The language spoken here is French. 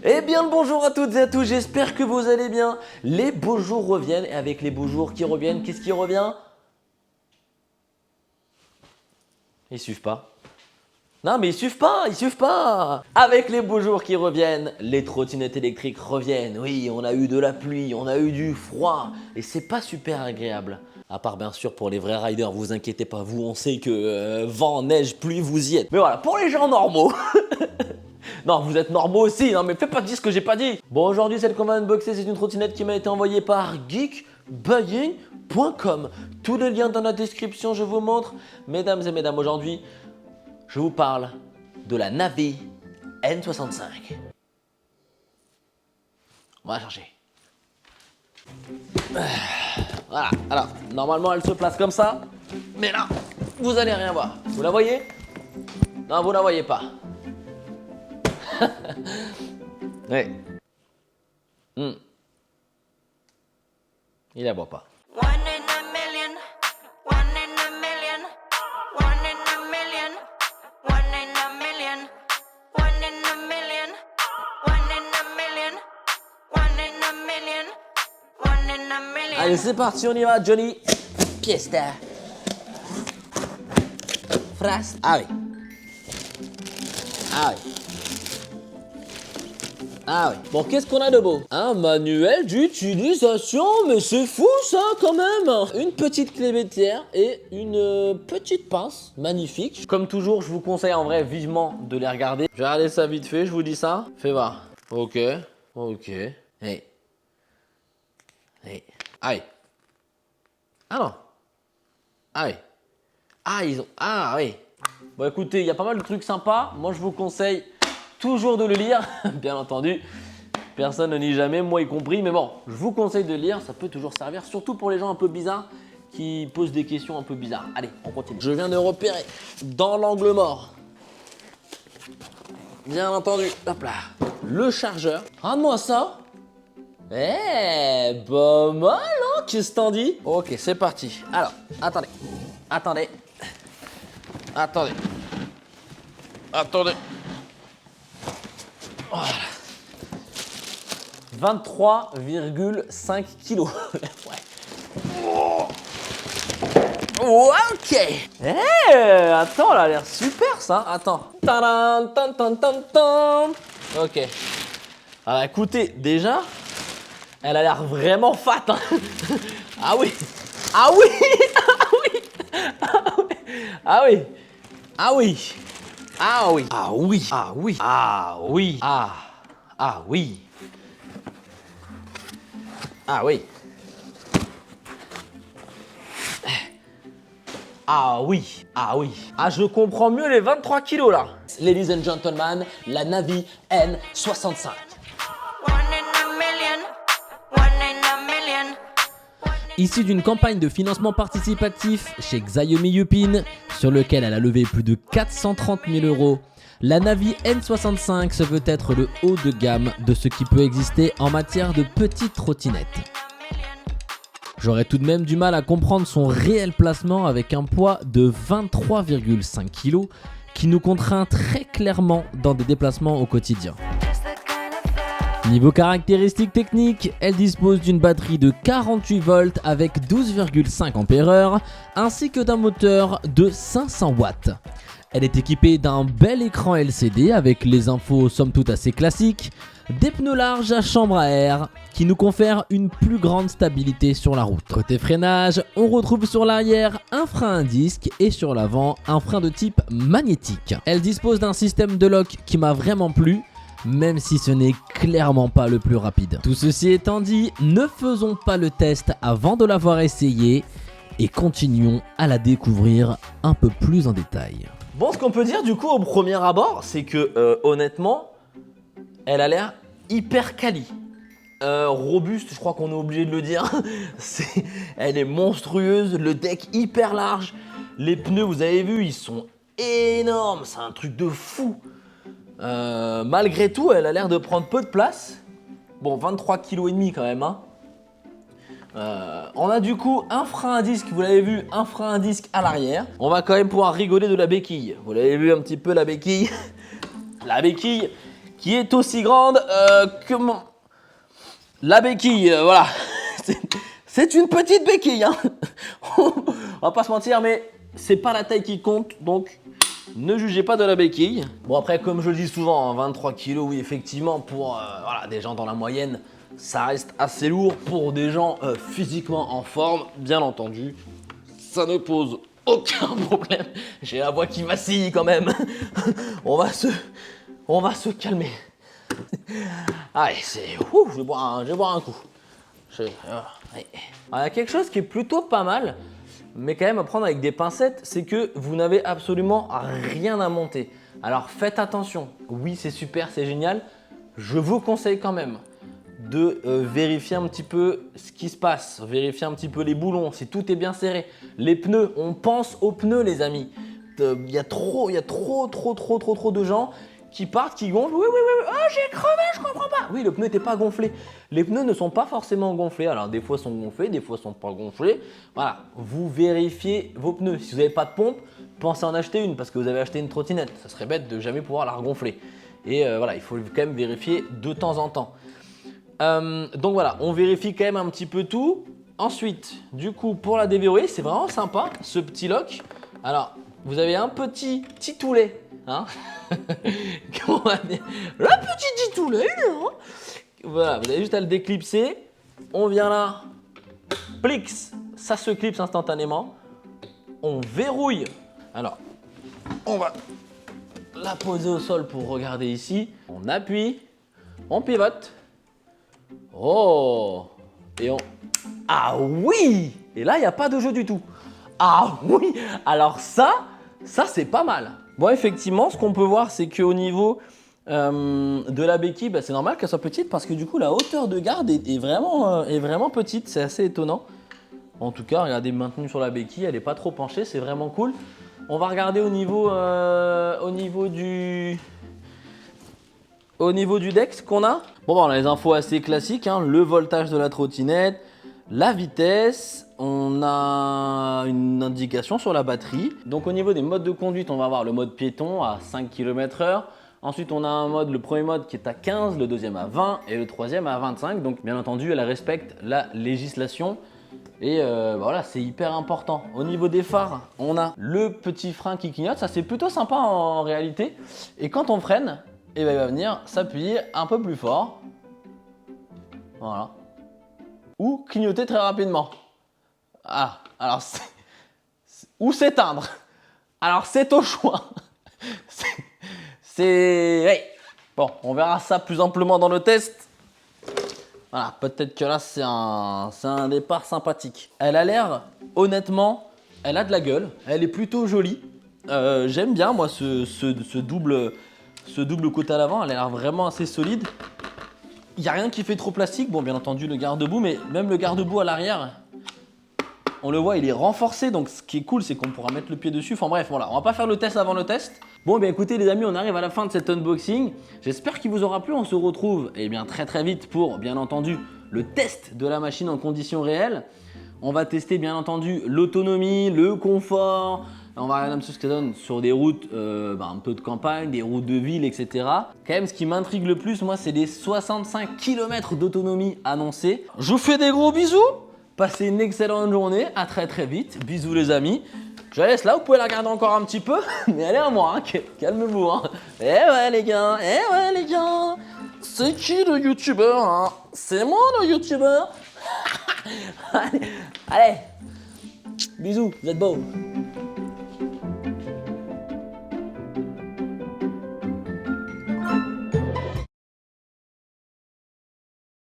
Eh bien le bonjour à toutes et à tous, j'espère que vous allez bien. Les beaux jours reviennent et avec les beaux jours qui reviennent, qu'est-ce qui revient? Ils suivent pas. Non mais ils suivent pas. Avec les beaux jours qui reviennent, les trottinettes électriques reviennent. Oui, on a eu de la pluie, on a eu du froid et c'est pas super agréable. À part bien sûr pour les vrais riders, vous inquiétez pas, vous on sait que vent, neige, pluie, vous y êtes. Mais voilà, pour les gens normaux. Non, vous êtes normaux aussi, non mais fais pas dire ce que j'ai pas dit. Bon, aujourd'hui, celle qu'on va unboxer, c'est une trottinette qui m'a été envoyée par geekbuying.com. Tous les liens dans la description, je vous montre. Mesdames et mesdames, aujourd'hui, je vous parle de la Navi N65. On va chercher. Voilà, alors, normalement, elle se place comme ça. Mais là, vous allez rien voir. Vous la voyez? Non, vous la voyez pas. Ouais. Il la voit pas. One in a million, one in a million, one in a million, one in a million, one in a million, one in a million, one in a million, one in a million. Allez, c'est parti, on y va, Johnny. Fiesta. Frast. Ah oui. Ah oui. Ah oui. Bon, qu'est-ce qu'on a de beau? Un manuel d'utilisation, mais c'est fou ça quand même. Une petite clé bétière et une petite pince, magnifique. Comme toujours, je vous conseille en vrai vivement de les regarder. Je vais regarder ça vite fait, je vous dis ça. Fais voir. Ok. Hey. Hey. Aïe. Ah non. Aïe. Ah, ils ont... Ah oui. Bon écoutez, il y a pas mal de trucs sympas. Moi, je vous conseille toujours de le lire, bien entendu. Personne ne nie jamais, moi y compris. Mais bon, je vous conseille de lire, ça peut toujours servir, surtout pour les gens un peu bizarres qui posent des questions un peu bizarres. Allez, on continue. Je viens de repérer dans l'angle mort, bien entendu, hop là, le chargeur. Rends-moi ça. Eh, pas mal, hein? Qu'est-ce que t'en dis? Ok, c'est parti. Alors, attendez. Voilà. 23,5 kilos. Ouais. Oh. Ok. Attends, elle a l'air super ça. Attends. Tadam, tan, tan, tan, tan. Ok. Alors écoutez, déjà, elle a l'air vraiment fat. Hein. Ah oui. Ah oui. Ah oui. Ah oui. Ah oui. Ah oui. Ah oui. Ah oui. Ah oui. Ah oui. Ah oui. Ah oui. Ah, je comprends mieux les 23 kilos là. Ladies and gentlemen, la Navi N65. One in a million, one in a million. Issue d'une campagne de financement participatif chez Xiaomi Yupin, sur lequel elle a levé plus de 430 000 €, la Navi N65 se veut être le haut de gamme de ce qui peut exister en matière de petites trottinettes. J'aurais tout de même du mal à comprendre son réel placement avec un poids de 23,5 kg qui nous contraint très clairement dans des déplacements au quotidien. Niveau caractéristiques techniques, elle dispose d'une batterie de 48 volts avec 12,5 ampères ainsi que d'un moteur de 500 watts. Elle est équipée d'un bel écran LCD avec les infos somme toute assez classiques, des pneus larges à chambre à air qui nous confèrent une plus grande stabilité sur la route. Côté freinage, on retrouve sur l'arrière un frein à disque et sur l'avant un frein de type magnétique. Elle dispose d'un système de lock qui m'a vraiment plu, même si ce n'est clairement pas le plus rapide. Tout ceci étant dit, ne faisons pas le test avant de l'avoir essayé et continuons à la découvrir un peu plus en détail. Bon, ce qu'on peut dire du coup au premier abord, c'est que honnêtement, elle a l'air hyper quali. Robuste, je crois qu'on est obligé de le dire. Elle est monstrueuse, le deck hyper large. Les pneus, vous avez vu, ils sont énormes, c'est un truc de fou. Malgré tout, elle a l'air de prendre peu de place. Bon, 23,5 kg quand même. Hein. On a du coup un frein à disque, vous l'avez vu, un frein à disque à l'arrière. On va quand même pouvoir rigoler de la béquille. Vous l'avez vu un petit peu la béquille. La béquille qui est aussi grande que la béquille. Voilà, c'est une petite béquille. Hein. On va pas se mentir, mais c'est pas la taille qui compte, donc ne jugez pas de la béquille. Bon après, comme je le dis souvent, 23 kg, oui effectivement, pour voilà, des gens dans la moyenne, ça reste assez lourd. Pour des gens physiquement en forme, bien entendu, ça ne pose aucun problème. J'ai la voix qui vacille quand même. On va se calmer. Allez, je vais boire un coup. Il y a quelque chose qui est plutôt pas mal, mais quand même à prendre avec des pincettes, c'est que vous n'avez absolument rien à monter. Alors faites attention. Oui, c'est super, c'est génial. Je vous conseille quand même de vérifier un petit peu ce qui se passe, vérifier un petit peu les boulons, si tout est bien serré. Les pneus, on pense aux pneus les amis. Il y a trop de gens qui partent, qui gonflent. Oui, oh j'ai crevé, je comprends pas. Oui, le pneu n'était pas gonflé. Les pneus ne sont pas forcément gonflés. Alors des fois ils sont gonflés, des fois ils sont pas gonflés. Voilà, vous vérifiez vos pneus. Si vous n'avez pas de pompe, pensez en acheter une parce que vous avez acheté une trottinette. Ça serait bête de jamais pouvoir la regonfler. Et voilà, il faut quand même vérifier de temps en temps. Donc voilà, on vérifie quand même un petit peu tout. Ensuite, du coup, pour la déverrouiller, c'est vraiment sympa ce petit lock. Alors, vous avez un petit titoulet, hein. Comment on va dire, le petit titoulet, hein. Voilà, vous avez juste à le déclipser. On vient là, plix, ça se clipse instantanément. On verrouille. Alors, on va la poser au sol pour regarder ici. On appuie, on pivote. Oh! Et on... Ah oui! Et là, il n'y a pas de jeu du tout. Ah oui! Alors ça c'est pas mal. Bon, effectivement, ce qu'on peut voir, c'est qu'au niveau de la béquille, bah, c'est normal qu'elle soit petite parce que du coup, la hauteur de garde est vraiment petite. C'est assez étonnant. En tout cas, regardez, maintenue sur la béquille, elle n'est pas trop penchée. C'est vraiment cool. On va regarder au niveau du deck qu'on a. Bon, on a les infos assez classiques, hein, le voltage de la trottinette, la vitesse, on a une indication sur la batterie. Donc au niveau des modes de conduite, on va avoir le mode piéton à 5 km/h. Ensuite, on a un mode, le premier mode qui est à 15, le deuxième à 20 et le troisième à 25. Donc bien entendu, elle respecte la législation. Et voilà, c'est hyper important. Au niveau des phares, on a le petit frein qui clignote. Ça, c'est plutôt sympa en réalité. Et quand on freine, et ben, il va venir s'appuyer un peu plus fort. Voilà. Ou clignoter très rapidement. Ah, alors ou s'éteindre. Alors c'est au choix. Oui. Bon, on verra ça plus amplement dans le test. Voilà, peut-être que là c'est un départ sympathique. Elle a l'air, honnêtement, elle a de la gueule. Elle est plutôt jolie. J'aime bien moi ce double côté à l'avant, elle a l'air vraiment assez solide. Il n'y a rien qui fait trop plastique. Bon, bien entendu, le garde-boue, mais même le garde-boue à l'arrière, on le voit, il est renforcé. Donc, ce qui est cool, c'est qu'on pourra mettre le pied dessus. Enfin bref, voilà, on va pas faire le test avant le test. Bon, bien écoutez, les amis, on arrive à la fin de cet unboxing. J'espère qu'il vous aura plu. On se retrouve très vite pour, bien entendu, le test de la machine en conditions réelles. On va tester, bien entendu, l'autonomie, le confort. On va regarder un peu ce que ça donne sur des routes un peu de campagne, des routes de ville, etc. Quand même, ce qui m'intrigue le plus, moi, c'est les 65 km d'autonomie annoncés. Je vous fais des gros bisous. Passez une excellente journée. À très vite. Bisous les amis. Je la laisse là, vous pouvez la regarder encore un petit peu. Mais elle est à moi, hein. Calmez-vous. Hein. Eh ouais les gars. C'est qui le youtubeur, hein? C'est moi le youtubeur. Allez. Bisous, vous êtes beaux.